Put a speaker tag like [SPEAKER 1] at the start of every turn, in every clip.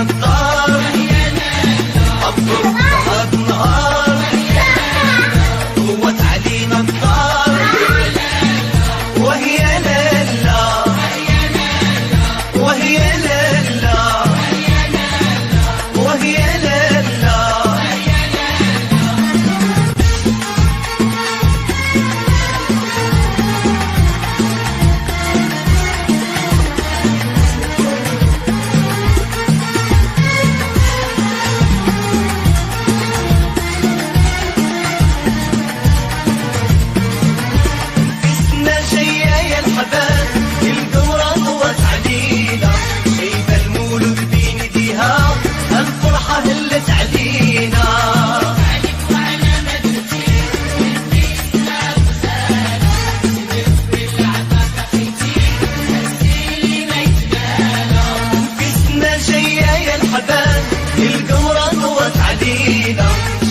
[SPEAKER 1] الدار الضرب النهار قوت علينا الدار وهي لالا وهي لالا وهي لالا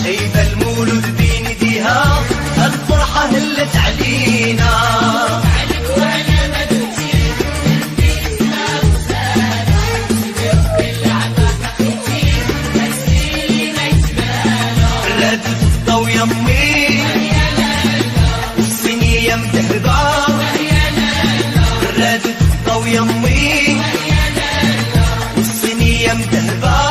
[SPEAKER 1] شايفة المولود بين ديها الفرحة هلت علينا عليك وانا ما دوتي الناس وسالة سبق اللعبة بقيتي تسيلي ما يتبالى ردت الضو يمي والصينية مدهبة ردت الضو يمي والصينية مدهبة